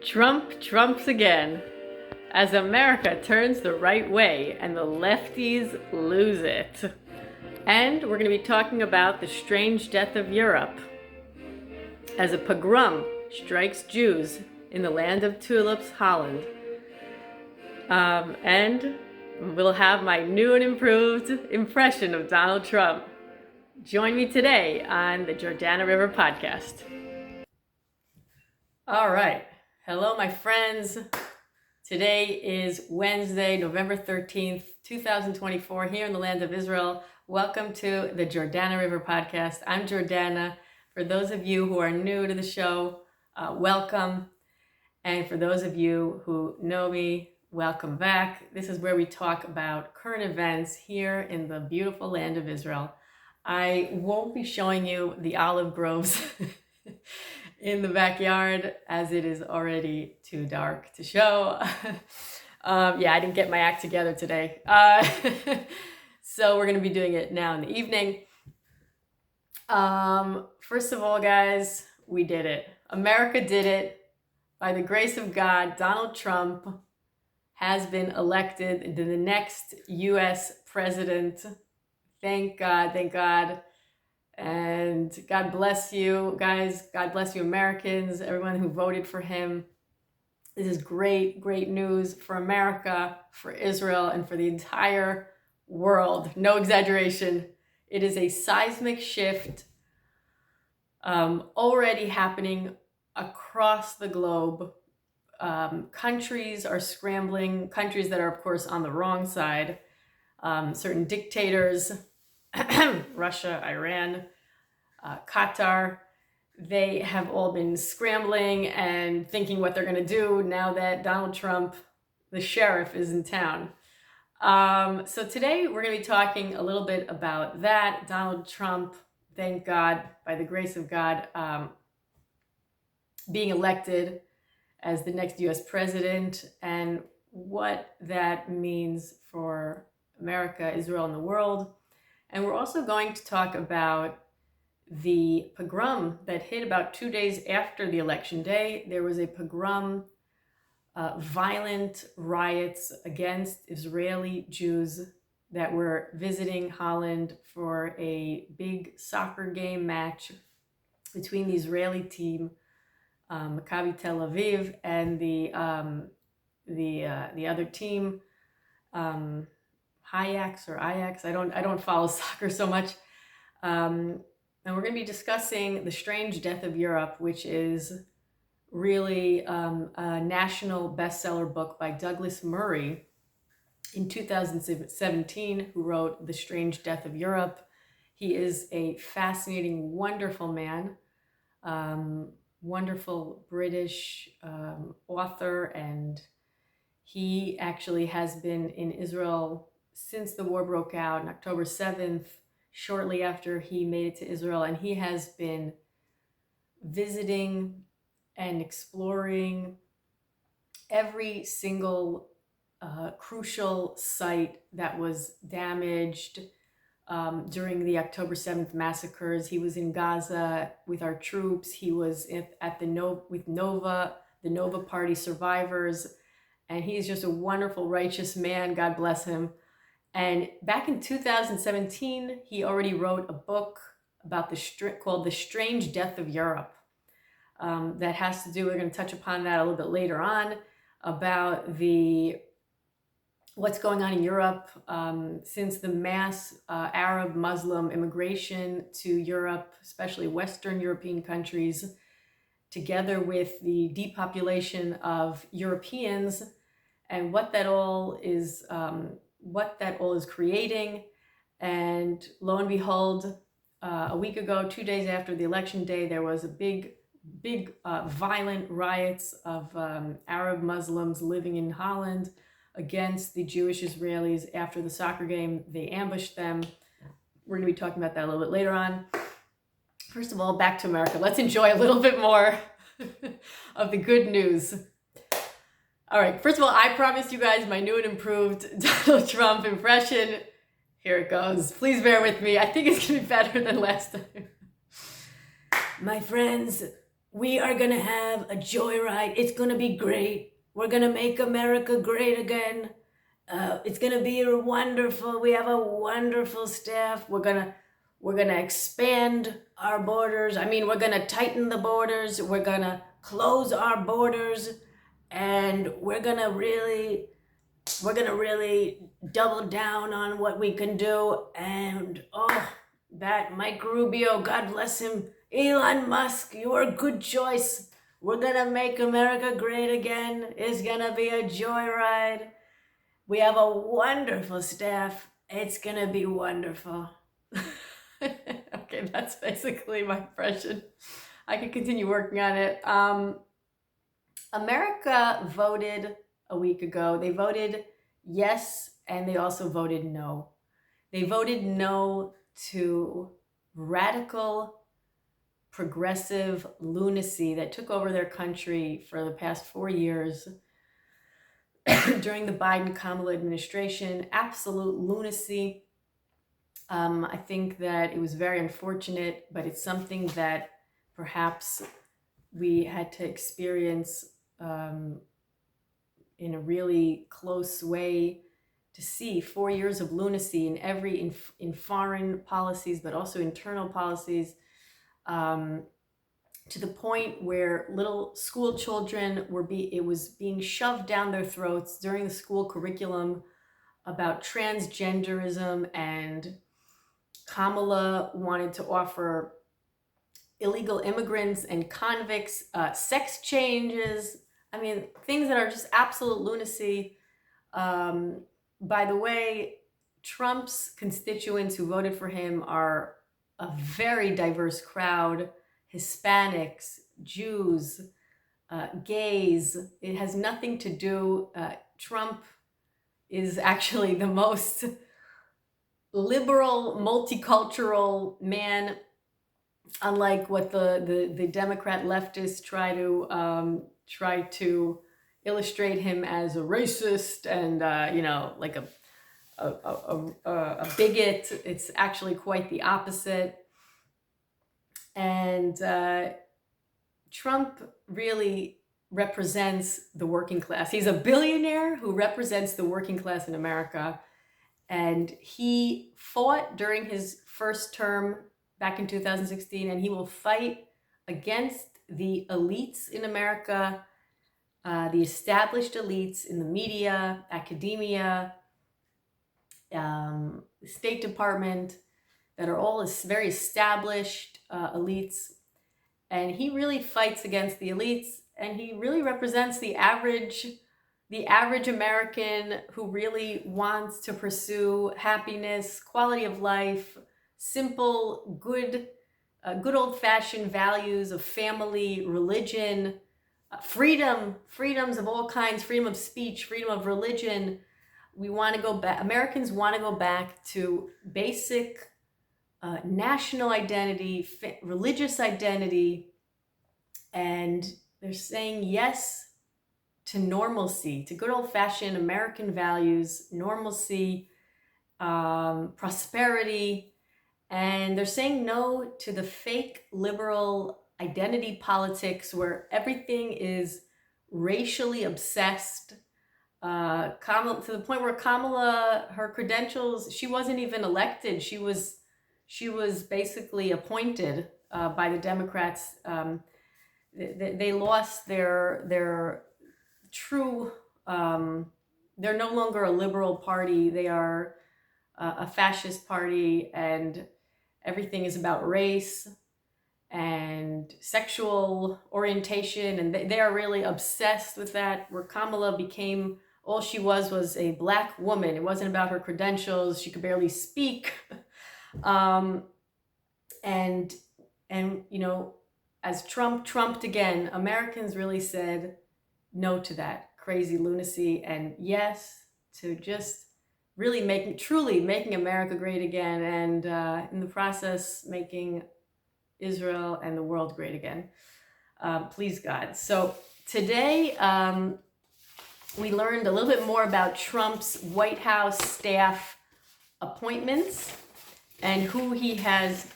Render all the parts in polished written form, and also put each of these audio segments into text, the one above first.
Trump trumps again as America turns the right way and the lefties lose it. And we're going to be talking about the strange death of Europe as a pogrom strikes Jews in the land of tulips, Holland. And we'll have my new and improved impression of Donald Trump. Join me today on the Jordana River podcast. All right. Hello, my friends. Today is Wednesday, November 13th, 2024, here in the land of Israel. Welcome to the Jordana River podcast. I'm Jordana. For those of you who are new to the show, welcome. And for those of you who know me, welcome back. This is where we talk about current events here in the beautiful land of Israel. I won't be showing you the olive groves in the backyard as it is already too dark to show. I didn't get my act together today. So we're going to be doing it now in the evening. First of all, guys, we did it. America did it. By the grace of God, Donald Trump has been elected the next U.S. president. Thank God, thank God. And God bless you guys. God bless you, Americans, everyone who voted for him. This is great, great news for America, for Israel, and for the entire world. No exaggeration. It is a seismic shift already happening across the globe. Countries are scrambling, countries that are, of course, on the wrong side. Certain dictators, Russia, Iran, Qatar, they have all been scrambling and thinking what they're going to do now that Donald Trump, the sheriff, is in town. So today we're going to be talking a little bit about that. Donald Trump, thank God, by the grace of God, being elected as the next U.S. president and what that means for America, Israel, and the world. And we're also going to talk about the pogrom that hit about 2 days after the election day. There was a pogrom, violent riots against Israeli Jews that were visiting Holland for a big soccer game match between the Israeli team, Maccabi Tel Aviv, and the other team, Ajax or Ajax. I don't follow soccer so much. And we're going to be discussing The Strange Death of Europe, which is really a national bestseller book by Douglas Murray in 2017, who wrote The Strange Death of Europe. He is a fascinating, wonderful man, wonderful British author, and he actually has been in Israel since the war broke out on October 7th, shortly after he made it to Israel, and he has been visiting and exploring every single crucial site that was damaged during the October 7th massacres. He was in Gaza with our troops. He was at with Nova, the Nova Party survivors, and he's just a wonderful, righteous man. God bless him. And back in 2017, he already wrote a book about called The Strange Death of Europe. That has to do, we're going to touch upon that a little bit later on, about what's going on in Europe since the mass Arab Muslim immigration to Europe, especially Western European countries, together with the depopulation of Europeans, and what that all is creating. And lo and behold, a week ago, 2 days after the election day, there was a big violent riots of Arab Muslims living in Holland against the Jewish Israelis after the soccer game. They ambushed them. We're going to be talking about that a little bit later on. First of all, back to America. Let's enjoy a little bit more of the good news. All right, first of all, I promised you guys my new and improved Donald Trump impression. Here it goes. Please bear with me. I think it's going to be better than last time. My friends, we are going to have a joyride. It's going to be great. We're going to make America great again. It's going to be wonderful. We have a wonderful staff. We're going to expand our borders. I mean, we're going to tighten the borders. We're going to close our borders, and we're going to really double down on what we can do. And that Mike Rubio, God bless him, Elon Musk, you're a good choice. We're gonna make America great again. It's gonna be a joyride. We have a wonderful staff. It's gonna be wonderful. Okay, that's basically my impression. I could continue working on it. America voted a week ago. They voted yes, and they also voted no. They voted no to radical, progressive lunacy that took over their country for the past 4 years during the Biden-Kamala administration. Absolute lunacy. I think that it was very unfortunate, but it's something that perhaps we had to experience in a really close way to see 4 years of lunacy in foreign policies, but also internal policies, to the point where little school children it was being shoved down their throats during the school curriculum about transgenderism, and Kamala wanted to offer illegal immigrants and convicts sex changes. I mean, things that are just absolute lunacy. By the way, Trump's constituents who voted for him are a very diverse crowd: Hispanics, Jews, gays. It has nothing to do. Trump is actually the most liberal, multicultural man, unlike what the Democrat leftists try to illustrate him as a racist and like a bigot. It's actually quite the opposite. And Trump really represents the working class. He's a billionaire who represents the working class in America. And he fought during his first term back in 2016, and he will fight against the elites in America, the established elites in the media, academia, the State Department, that are all very established elites. And he really fights against the elites, and he really represents the average American who really wants to pursue happiness, quality of life, simple, good old-fashioned values of family, religion, freedoms of all kinds, freedom of speech, freedom of religion. We want to go back. Americans want to go back to basic national identity, religious identity, and they're saying yes to normalcy, to good old-fashioned American values, normalcy, prosperity, and they're saying no to the fake liberal identity politics where everything is racially obsessed. Kamala, to the point where Kamala, her credentials, she wasn't even elected. She was basically appointed by the Democrats. They lost their true. They're no longer a liberal party. They are a fascist party, and everything is about race and sexual orientation, and they are really obsessed with that. Where Kamala became, all she was a black woman. It wasn't about her credentials. She could barely speak. And as Trump trumped again, Americans really said no to that crazy lunacy, and yes to just really truly making America great again, and in the process making Israel and the world great again. Please God. So today we learned a little bit more about Trump's White House staff appointments and who he has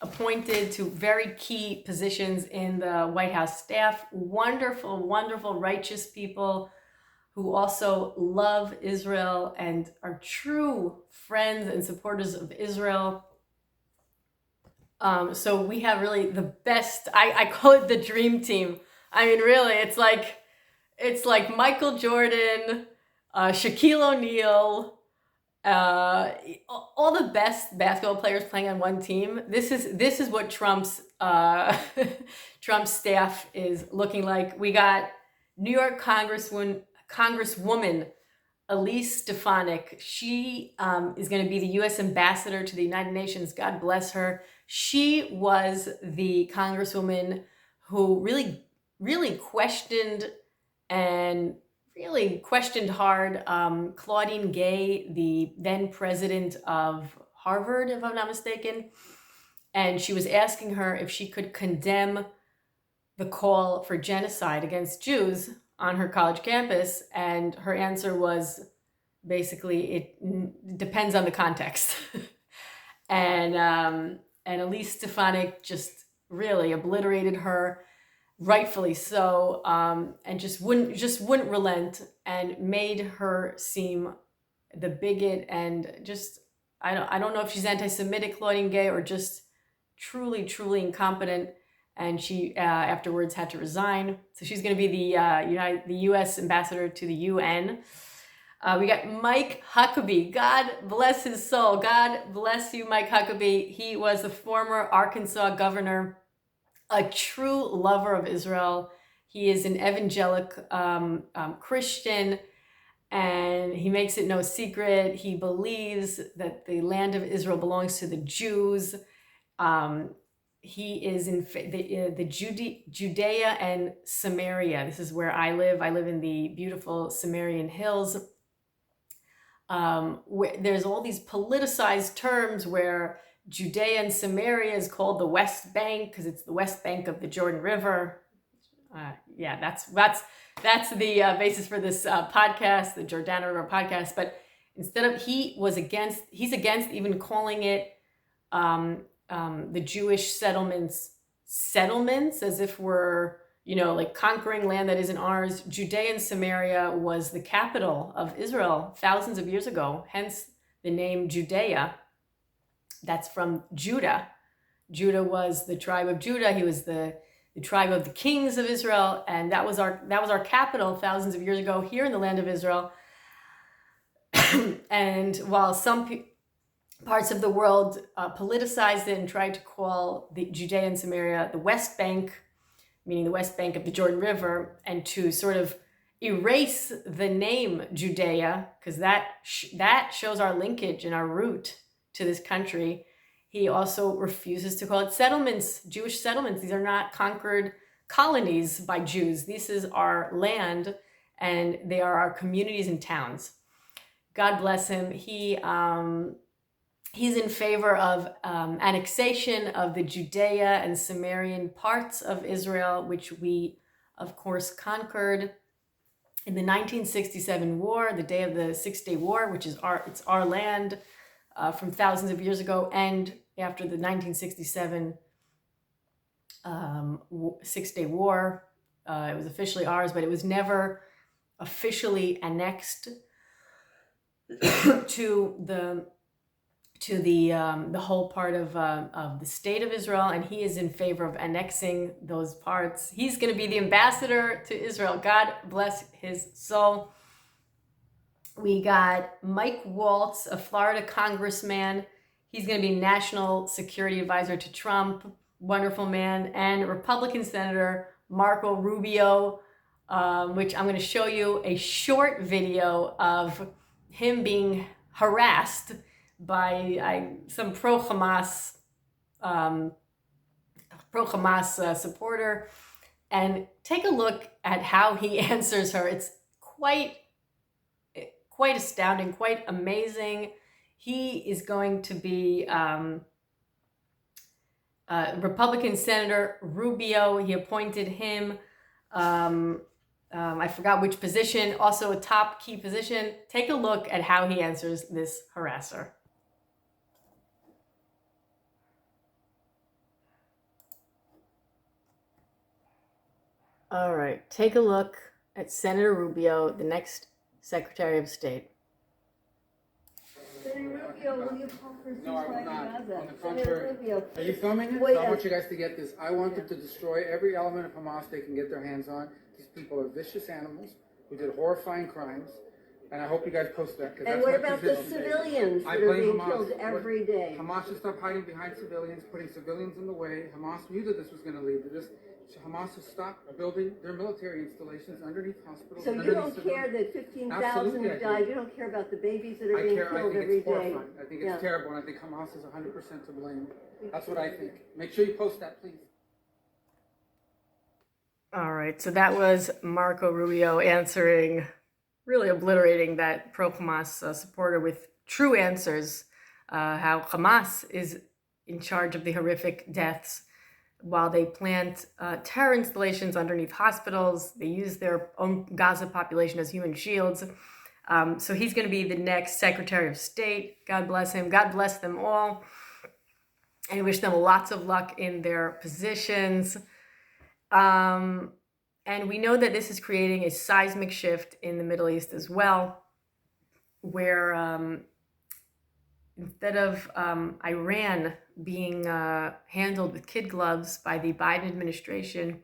appointed to very key positions in the White House staff. Wonderful, wonderful, righteous people who also love Israel and are true friends and supporters of Israel. So we have really the best, I call it the dream team. I mean, really, it's like Michael Jordan, Shaquille O'Neal, all the best basketball players playing on one team. This is what Trump's Trump's staff is looking like. We got New York Congresswoman Elise Stefanik. She is going to be the U.S. ambassador to the United Nations. God bless her. She was the congresswoman who really questioned hard Claudine Gay, the then president of Harvard, if I'm not mistaken. And she was asking her if she could condemn the call for genocide against Jews on her college campus. And her answer was basically, it depends on the context. and Elise Stefanik just really obliterated her, rightfully so, and just wouldn't relent, and made her seem the bigot, and just I don't know if she's anti-Semitic, Claudine Gay, or just truly incompetent. And she afterwards had to resign. So she's going to be the U.S. ambassador to the UN. We got Mike Huckabee. God bless his soul. God bless you, Mike Huckabee. He was the former Arkansas governor, a true lover of Israel. He is an evangelic Christian, and he makes it no secret. He believes that the land of Israel belongs to the Jews. He is in Judea and Samaria. This is where I live. I live in the beautiful Samarian hills. Where there's all these politicized terms where Judea and Samaria is called the West Bank because it's the West Bank of the Jordan River. That's the basis for this podcast, the Jordana River podcast. But instead of he's against even calling it the Jewish settlements, as if we're, like conquering land that isn't ours. Judea and Samaria was the capital of Israel thousands of years ago, hence the name Judea. That's from Judah. Judah was the tribe of Judah. He was the tribe of the kings of Israel, and that was our capital thousands of years ago here in the land of Israel. And while some parts of the world politicized it and tried to call the Judea and Samaria the West Bank, meaning the West Bank of the Jordan River, and to sort of erase the name Judea, because that shows our linkage and our root to this country. He also refuses to call it settlements, Jewish settlements. These are not conquered colonies by Jews. This is our land, and they are our communities and towns. God bless him. He's in favor of annexation of the Judea and Samarian parts of Israel, which we, of course, conquered in the 1967 war, the day of the Six-Day War, which is our land from thousands of years ago, and after the 1967 Six-Day War, it was officially ours, but it was never officially annexed to the whole part of the state of Israel, and he is in favor of annexing those parts. He's going to be the ambassador to Israel. God bless his soul. We got Mike Waltz, a Florida congressman. He's going to be national security advisor to Trump. Wonderful man. And Republican Senator Marco Rubio, which I'm going to show you a short video of him being harassed by some pro-Hamas supporter, and take a look at how he answers her. It's quite astounding, quite amazing. He is going to be Republican Senator Rubio. He appointed him. I forgot which position, also a top key position. Take a look at how he answers this harasser. All right, take a look at Senator Rubio, the next Secretary of State. Senator Rubio, will you call for No, I will ceasefire not. in Gaza? On the Senator contrary. Rubio. Are you filming it? Wait, So I want you guys to get this. I want them to destroy every element of Hamas they can get their hands on. These people are vicious animals who did horrifying crimes. And I hope you guys post that. And what about the civilians that are being killed every day? Hamas should stop hiding behind civilians, putting civilians in the way. Hamas knew that this was going to lead to this. So Hamas has stopped building their military installations underneath hospitals. So you don't care that 15,000 have died? You don't care about the babies that are being killed every day? I think it's terrible, and I think Hamas is 100% to blame. That's what I think. Make sure you post that, please. All right, so that was Marco Rubio answering, really obliterating that pro-Hamas supporter with true answers, how Hamas is in charge of the horrific deaths while they plant terror installations underneath hospitals. They use their own Gaza population as human shields. So he's going to be the next Secretary of State. God bless him. God bless them all. And I wish them lots of luck in their positions. And we know that this is creating a seismic shift in the Middle East as well, where instead of Iran being handled with kid gloves by the Biden administration,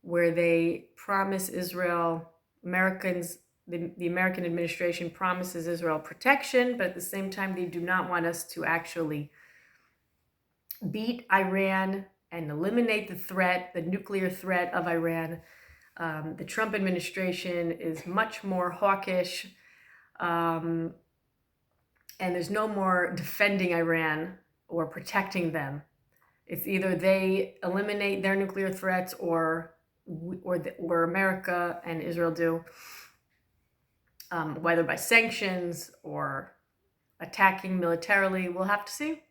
where they promise Israel, the American administration promises Israel protection, but at the same time, they do not want us to actually beat Iran and eliminate the threat, the nuclear threat of Iran. The Trump administration is much more hawkish, and there's no more defending Iran or protecting them. It's either they eliminate their nuclear threats or America and Israel do, whether by sanctions or attacking militarily. We'll have to see.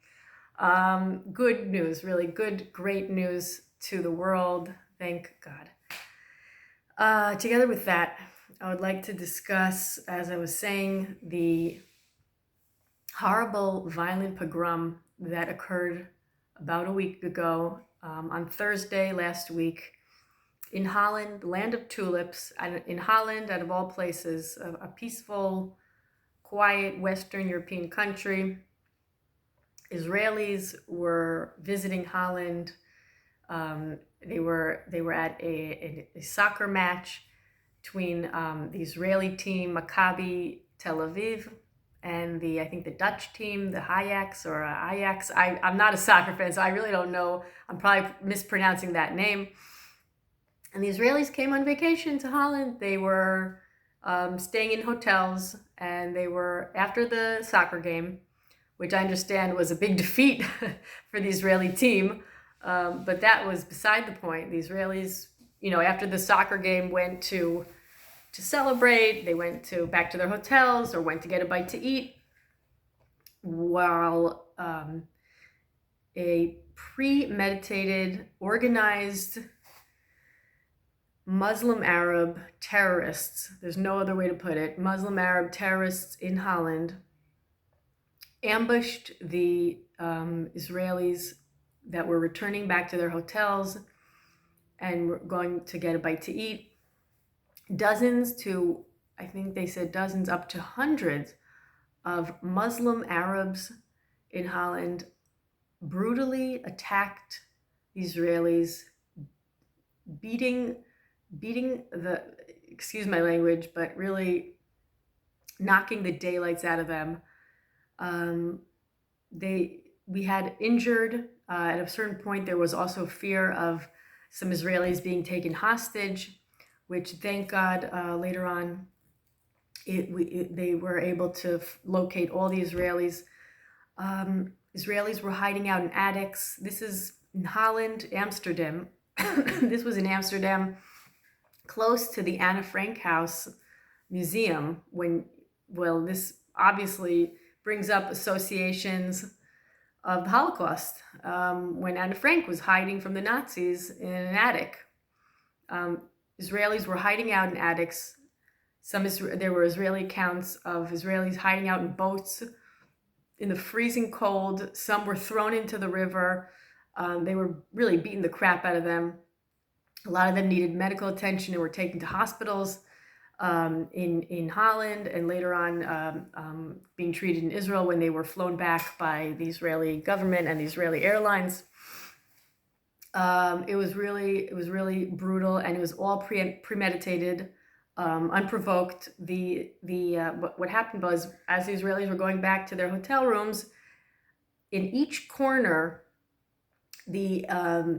Good news, really good, great news to the world. Thank God. Together with that, I would like to discuss, as I was saying, the horrible, violent pogrom that occurred about a week ago, on Thursday last week, in Holland, the land of tulips, and in Holland, out of all places, a peaceful, quiet Western European country. Israelis were visiting Holland. They were at a soccer match between the Israeli team Maccabi Tel Aviv and I think the Dutch team, the Ajax or Ajax. I'm not a soccer fan, so I really don't know. I'm probably mispronouncing that name. And the Israelis came on vacation to Holland. They were staying in hotels, and they were, after the soccer game, which I understand was a big defeat for the Israeli team, but that was beside the point. The Israelis, after the soccer game, went to celebrate. They went back to their hotels or went to get a bite to eat, while a premeditated, organized Muslim Arab terrorists, there's no other way to put it, Muslim Arab terrorists in Holland ambushed the Israelis that were returning back to their hotels and were going to get a bite to eat. I think they said dozens, up to hundreds of Muslim Arabs in Holland brutally attacked the Israelis, beating excuse my language, but really knocking the daylights out of them. We had injured. At a certain point, there was also fear of some Israelis being taken hostage, which, thank God, later on, they were able to locate all the Israelis. Israelis were hiding out in attics. This is in Holland, Amsterdam. This was in Amsterdam, close to the Anne Frank House Museum. This obviously brings up associations of the Holocaust, when Anne Frank was hiding from the Nazis in an attic. Israelis were hiding out in attics. There were Israeli accounts of Israelis hiding out in boats in the freezing cold. Some were thrown into the river. They were really beating the crap out of them. A lot of them needed medical attention and were taken to hospitals in Holland, and later on being treated in Israel when they were flown back by the Israeli government and the Israeli airlines. It was really brutal, and it was all premeditated, unprovoked. What happened was, as the Israelis were going back to their hotel rooms, in each corner, the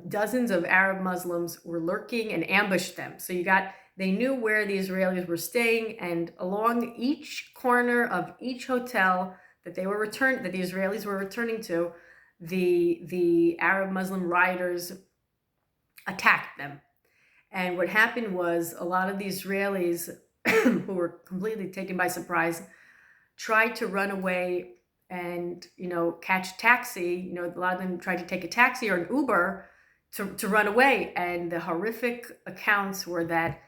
dozens of Arab Muslims were lurking and ambushed them. So they knew where the Israelis were staying, and along each corner of each hotel that the Israelis were returning to, the Arab Muslim rioters attacked them. And what happened was, a lot of the Israelis who were completely taken by surprise tried to run away and, catch a taxi. A lot of them tried to take a taxi or an Uber to run away. And the horrific accounts were that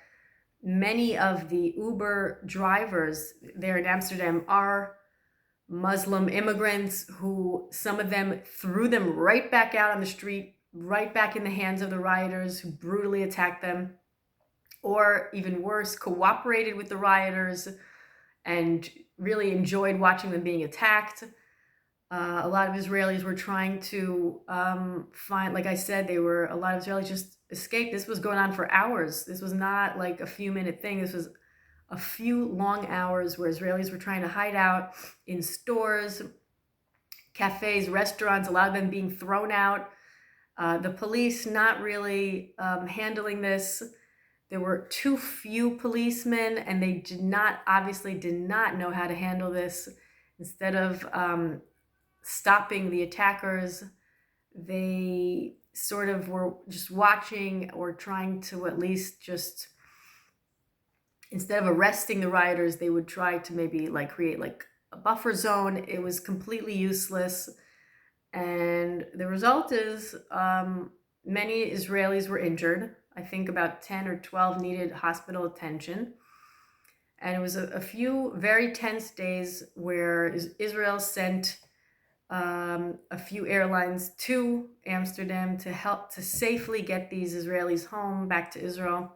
many of the Uber drivers there in Amsterdam are Muslim immigrants, who some of them threw them right back out on the street, right back in the hands of the rioters, who brutally attacked them, or even worse, cooperated with the rioters and really enjoyed watching them being attacked. A lot of Israelis were trying to find, like I said, a lot of Israelis just escaped. This was going on for hours. This was not like a few minute thing. This was a few long hours where Israelis were trying to hide out in stores, cafes, restaurants, a lot of them being thrown out. The police not really handling this. There were too few policemen, and they obviously did not know how to handle this. Instead of stopping the attackers, they sort of were just watching, or trying to at least just, instead of arresting the rioters, they would try to maybe create a buffer zone. It was completely useless. And the result is many Israelis were injured. I think about 10 or 12 needed hospital attention. And it was a few very tense days where Israel sent a few airlines to Amsterdam to help to safely get these Israelis home back to Israel,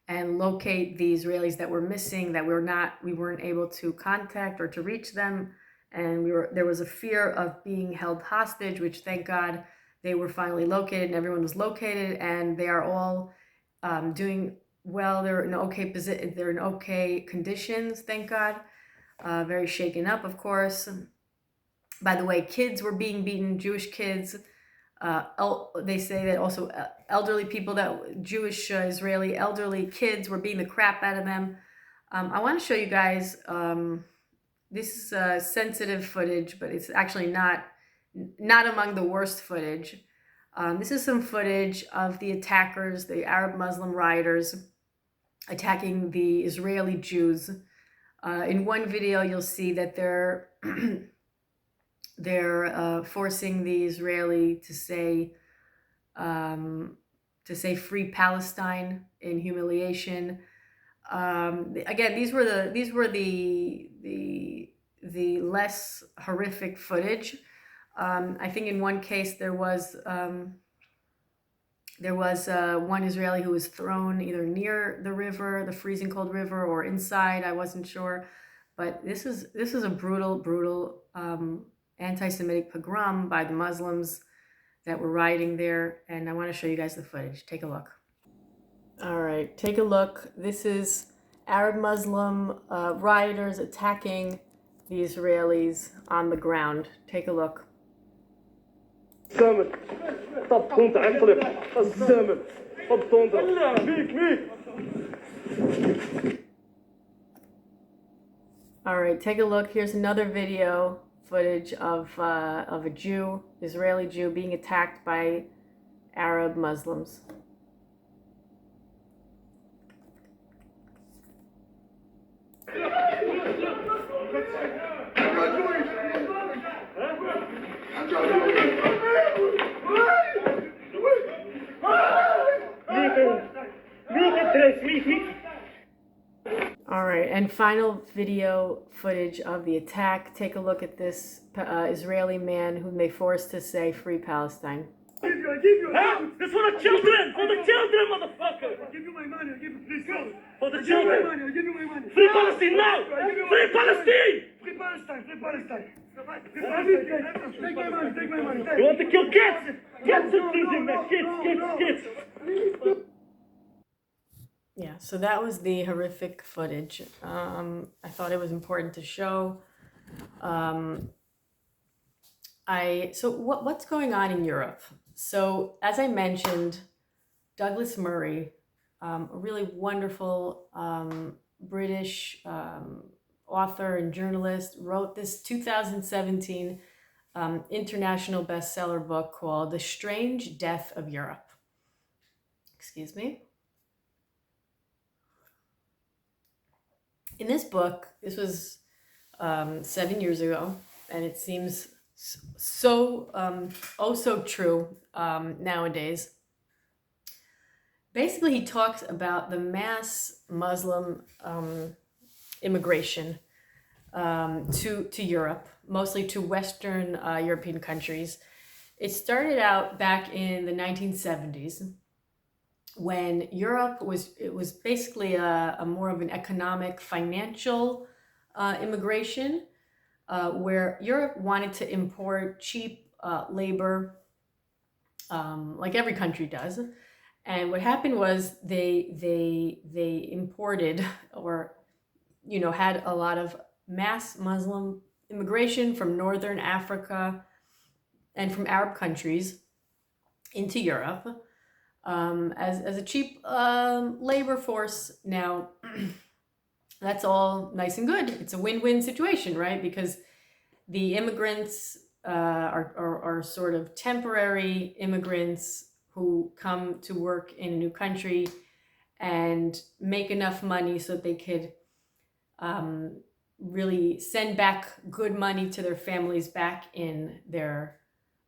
and locate the Israelis that were missing, that we weren't able to contact or to reach them. And there was a fear of being held hostage, which, thank God, they were finally located, and everyone was located, and they are all doing well. They're in okay conditions, thank God. Very shaken up, of course. By the way, kids were being beaten, Jewish kids. They say that also elderly people, Jewish Israeli elderly kids, were beating the crap out of them. I want to show you guys, this is sensitive footage, but it's actually not among the worst footage. This is some footage of the attackers, the Arab Muslim rioters, attacking the Israeli Jews. In one video, you'll see that they're forcing the Israeli to say "Free Palestine" in humiliation. Again, these were the less horrific footage. I think in one case there was one Israeli who was thrown either near the freezing cold river, or inside. I wasn't sure, but this is a brutal anti-Semitic pogrom by the Muslims that were rioting there, and I want to show you guys the footage. Take a look. All right, take a look. This is Arab Muslim rioters attacking the Israelis on the ground. Take a look. All right, take a look. Here's another video footage of a Jew, Israeli Jew, being attacked by Arab Muslims. All right, and final video footage of the attack. Take a look at this Israeli man whom they forced to say "Free Palestine." Huh? It's for the children, motherfucker. I'll give you my money. I'll give you, please go. For the children. I'll give you my money. Free Palestine now. Free Palestine. Free Palestine. Free Palestine. Take my money. Take my money. You want to kill kids? Kids are freezing there. Kids. Yeah, so that was the horrific footage. I thought it was important to show. What's going on in Europe? So as I mentioned, Douglas Murray, a really wonderful British author and journalist, wrote this 2017 international bestseller book called The Strange Death of Europe. Excuse me. In this book, this was 7 years ago, and it seems so so true nowadays. Basically, he talks about the mass Muslim immigration to Europe, mostly to Western European countries. It started out back in the 1970s. When Europe was basically a more of an economic, financial immigration, where Europe wanted to import cheap labor, like every country does. And what happened was they imported, or had a lot of mass Muslim immigration from Northern Africa and from Arab countries into Europe. As a cheap labor force. Now, that's all nice and good. It's a win-win situation, right? Because the immigrants are sort of temporary immigrants who come to work in a new country and make enough money so that they could really send back good money to their families back in their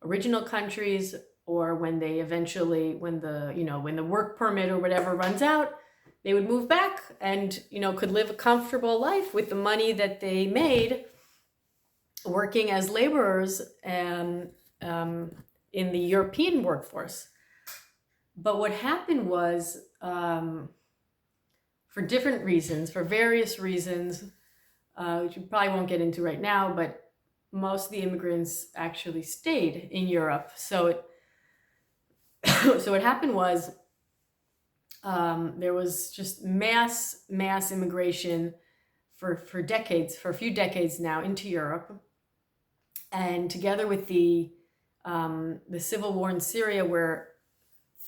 original countries, or when they eventually, when the work permit or whatever runs out, they would move back and, could live a comfortable life with the money that they made working as laborers in the European workforce. But what happened was, for different reasons, for various reasons, which we probably won't get into right now, but most of the immigrants actually stayed in Europe. So what happened was, there was just mass immigration for decades, for a few decades now, into Europe. And together with the civil war in Syria, where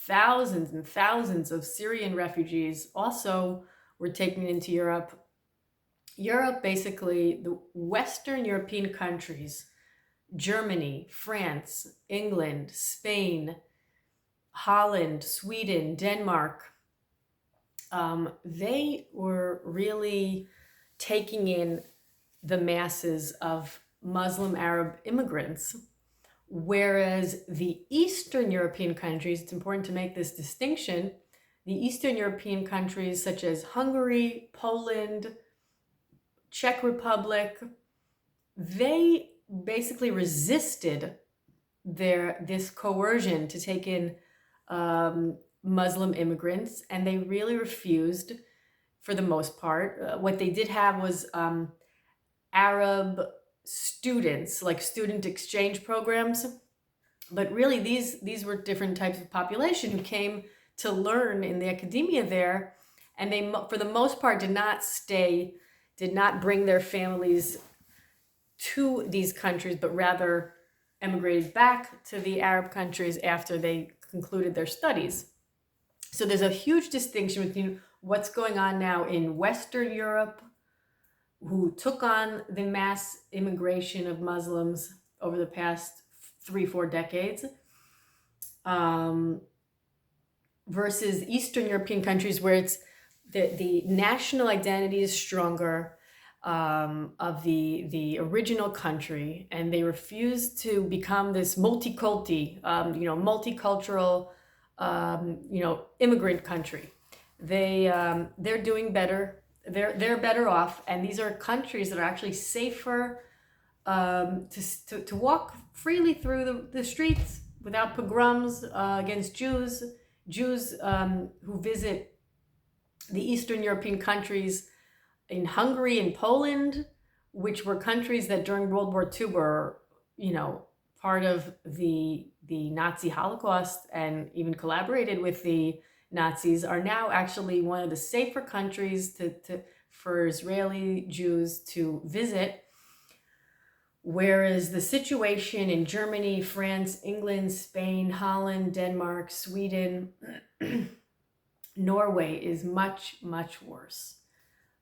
thousands and thousands of Syrian refugees also were taken into Europe, basically the Western European countries, Germany, France, England, Spain, Holland, Sweden, Denmark, they were really taking in the masses of Muslim Arab immigrants, whereas the Eastern European countries, it's important to make this distinction, the Eastern European countries such as Hungary, Poland, Czech Republic, they basically resisted this coercion to take in Muslim immigrants, and they really refused for the most part. What they did have was Arab students, like student exchange programs, but really these were different types of population who came to learn in the academia there, and they for the most part did not bring their families to these countries, but rather emigrated back to the Arab countries after they concluded their studies. So there's a huge distinction between what's going on now in Western Europe, who took on the mass immigration of Muslims over the past 3-4 decades, versus Eastern European countries, where it's the national identity is stronger of the original country, and they refuse to become this multicultural immigrant country. They're doing better. They're better off, and these are countries that are actually safer to walk freely through the streets without pogroms against Jews. Jews who visit the Eastern European countries in Hungary and Poland, which were countries that during World War II were, part of the Nazi Holocaust and even collaborated with the Nazis, are now actually one of the safer countries for Israeli Jews to visit. Whereas the situation in Germany, France, England, Spain, Holland, Denmark, Sweden, Norway is much, much worse.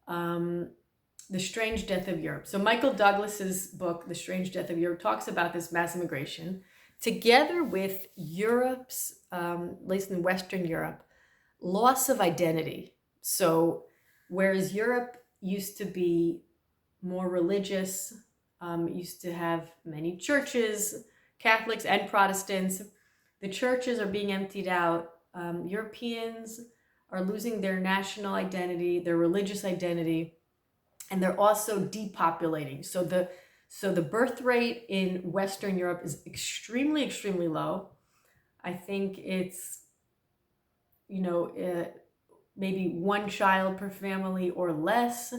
The Strange Death of Europe. So Michael Douglas's book, The Strange Death of Europe, talks about this mass immigration together with Europe's, at least in Western Europe, loss of identity. So whereas Europe used to be more religious, used to have many churches, Catholics and Protestants, the churches are being emptied out. Europeans are losing their national identity, their religious identity, and they're also depopulating. So the birth rate in Western Europe is extremely, extremely low. I think it's, maybe one child per family or less,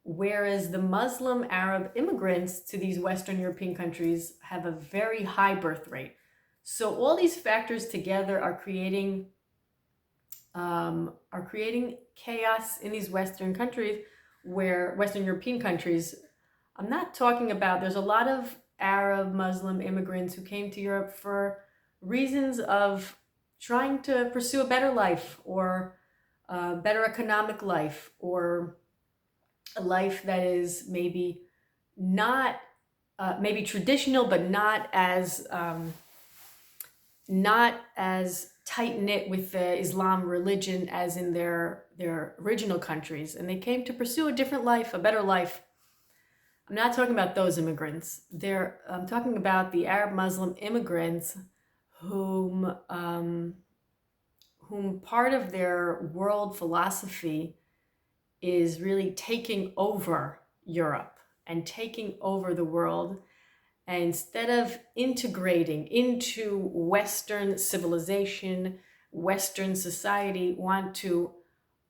whereas the Muslim Arab immigrants to these Western European countries have a very high birth rate. So all these factors together are creating chaos in these Western countries, Western European countries. I'm not talking about, there's a lot of Arab Muslim immigrants who came to Europe for reasons of trying to pursue a better life, or a better economic life, or a life that is maybe not, maybe traditional, but not as tight-knit with the Islam religion as in their original countries. And they came to pursue a different life, a better life. I'm not talking about those immigrants. I'm talking about the Arab Muslim immigrants whom part of their world philosophy is really taking over Europe and taking over the world. And instead of integrating into Western civilization, Western society, want to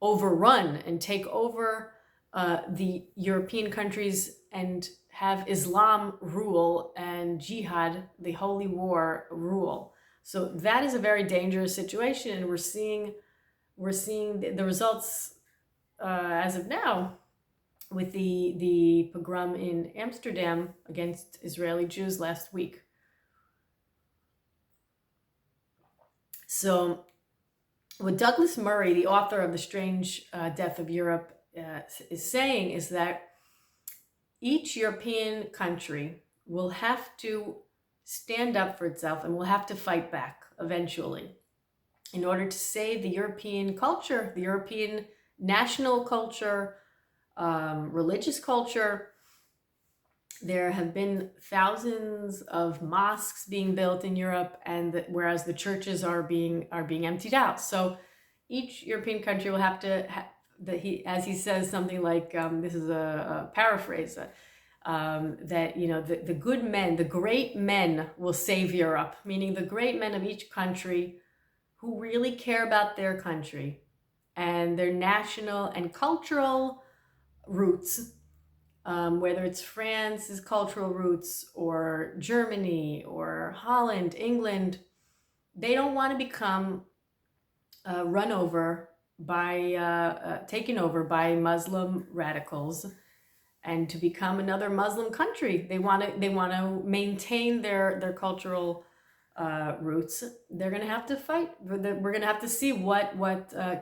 overrun and take over the European countries and have Islam rule and jihad, the holy war, rule. So that is a very dangerous situation, and we're seeing the results as of now with the pogrom in Amsterdam against Israeli Jews last week. So what Douglas Murray, the author of The Strange Death of Europe, is saying is that each European country will have to stand up for itself and will have to fight back eventually in order to save the European culture, the European national culture, religious culture. There have been thousands of mosques being built in Europe, and whereas the churches are being emptied out. So each European country will have to, as he says, something like, this is a paraphrase, that the good men, the great men will save Europe, meaning the great men of each country who really care about their country and their national and cultural roots, whether it's France's cultural roots or Germany or Holland, England. They don't want to become run over by, taken over by Muslim radicals and to become another Muslim country. They want to maintain their cultural roots. They're going to have to fight. We're going to have to see what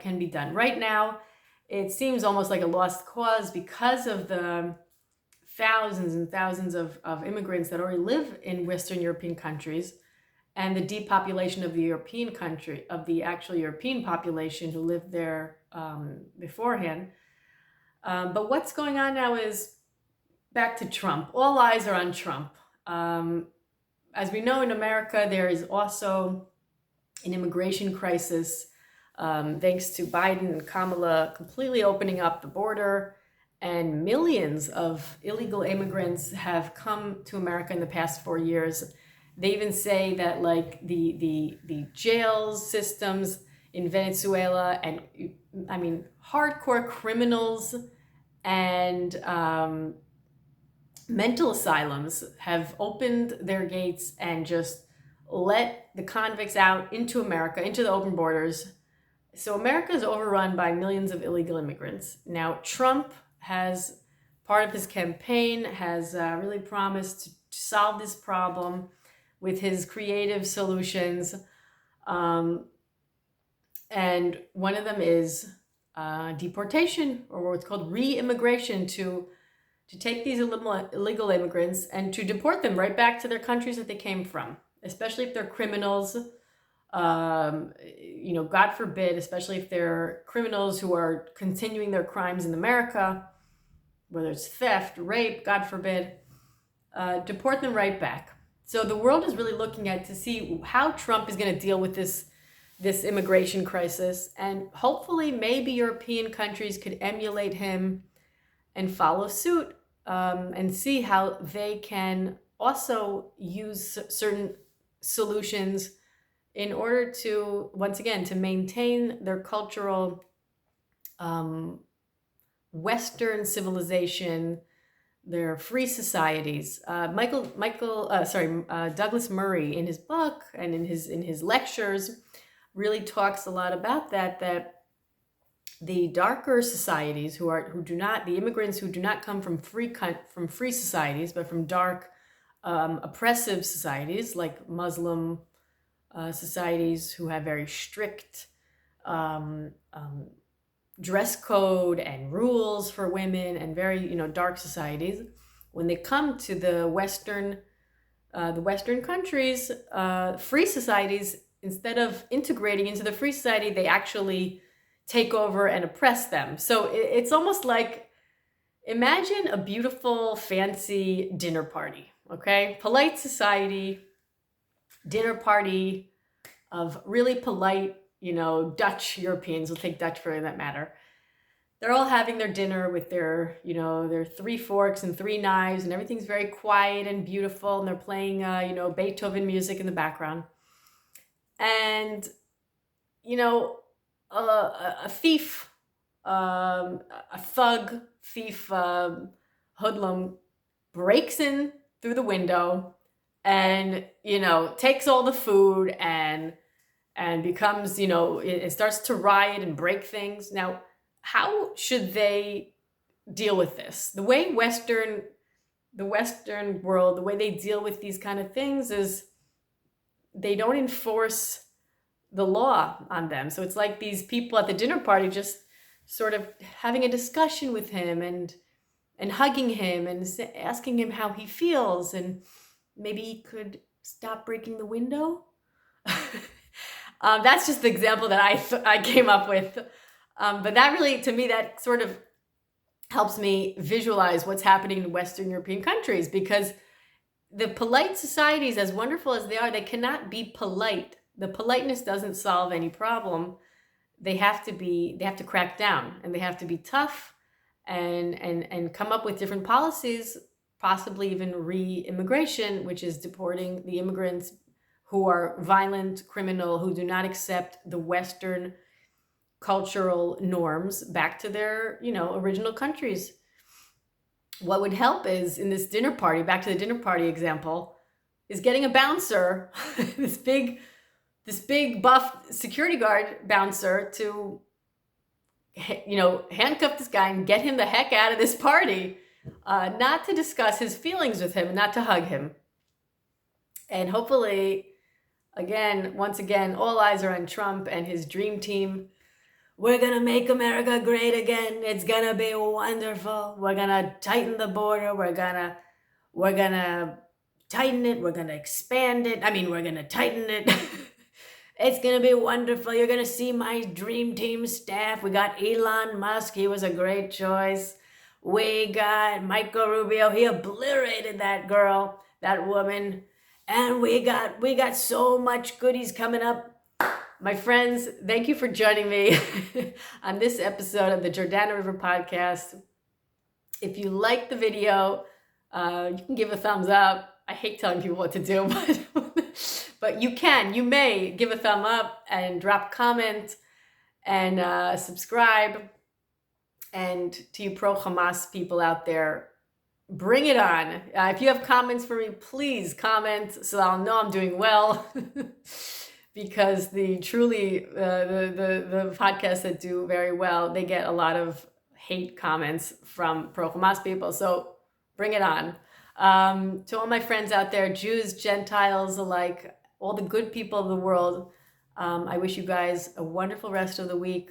can be done. Right now, it seems almost like a lost cause because of the thousands and thousands of immigrants that already live in Western European countries, and the depopulation of the actual European population who lived there beforehand. But what's going on now is back to Trump. All eyes are on Trump. As we know, in America, there is also an immigration crisis, thanks to Biden and Kamala completely opening up the border, and millions of illegal immigrants have come to America in the past 4 years. They even say that like the jail systems in Venezuela and I mean hardcore criminals and mental asylums have opened their gates and just let the convicts out into America, into the open borders. So America is overrun by millions of illegal immigrants. Now, Trump has, part of his campaign, has really promised to solve this problem with his creative solutions. And one of them is deportation, or what's called re-immigration, to take these illegal immigrants and to deport them right back to their countries that they came from, especially if they're criminals. God forbid, especially if they're criminals who are continuing their crimes in America, whether it's theft, rape, God forbid, deport them right back. So the world is really looking at to see how Trump is going to deal with this immigration crisis, and hopefully maybe European countries could emulate him and follow suit, and see how they can also use certain solutions in order to, once again, to maintain their cultural Western civilization, their free societies. Douglas Murray, in his book and in his lectures, really talks a lot about that the darker societies the immigrants who do not come from free societies, but from dark, oppressive societies like Muslim societies who have very strict dress code and rules for women, and very dark societies. When they come to the Western countries, free societies, instead of integrating into the free society, they actually take over and oppress them. So it's almost like, imagine a beautiful, fancy dinner party, okay? Polite society, dinner party of really polite, Dutch Europeans, we'll take Dutch for that matter. They're all having their dinner with their 3 forks and 3 knives, and everything's very quiet and beautiful, and they're playing, Beethoven music in the background. And, a thief, a thug, hoodlum breaks in through the window and, takes all the food and becomes, it starts to riot and break things. Now, how should they deal with this? The way the Western world, the way they deal with these kind of things is they don't enforce the law on them. So it's like these people at the dinner party just sort of having a discussion with him and hugging him and asking him how he feels, and maybe he could stop breaking the window. That's just the example that I came up with. But that really, to me, that sort of helps me visualize what's happening in Western European countries, because the polite societies, as wonderful as they are, they cannot be polite. The politeness doesn't solve any problem. They have to crack down, and they have to be tough and come up with different policies, possibly even re-immigration, which is deporting the immigrants who are violent, criminal, who do not accept the Western cultural norms back to their, original countries. What would help is, in this dinner party, back to the dinner party example, is getting a bouncer, this big buff security guard bouncer, to, handcuff this guy and get him the heck out of this party, not to discuss his feelings with him, not to hug him. And hopefully, once again, all eyes are on Trump and his dream team. We're going to make America great again. It's going to be wonderful. We're going to tighten the border. We're going to tighten it. We're going to expand it. We're going to tighten it. It's going to be wonderful. You're going to see my dream team staff. We got Elon Musk. He was a great choice. We got Michael Rubio. He obliterated that girl, that woman. And we got so much goodies coming up. My friends, thank you for joining me on this episode of the Jordana River Podcast. If you like the video, you can give a thumbs up. I hate telling people what to do, but you may give a thumb up and drop a comment and subscribe. And to you pro-Hamas people out there, bring it on. If you have comments for me, please comment so I'll know I'm doing well. Because the podcasts that do very well, they get a lot of hate comments from pro-Hamas people. So bring it on. To all my friends out there, Jews, Gentiles alike, all the good people of the world, I wish you guys a wonderful rest of the week.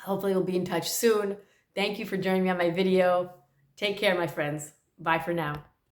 Hopefully we'll be in touch soon. Thank you for joining me on my video. Take care, my friends. Bye for now.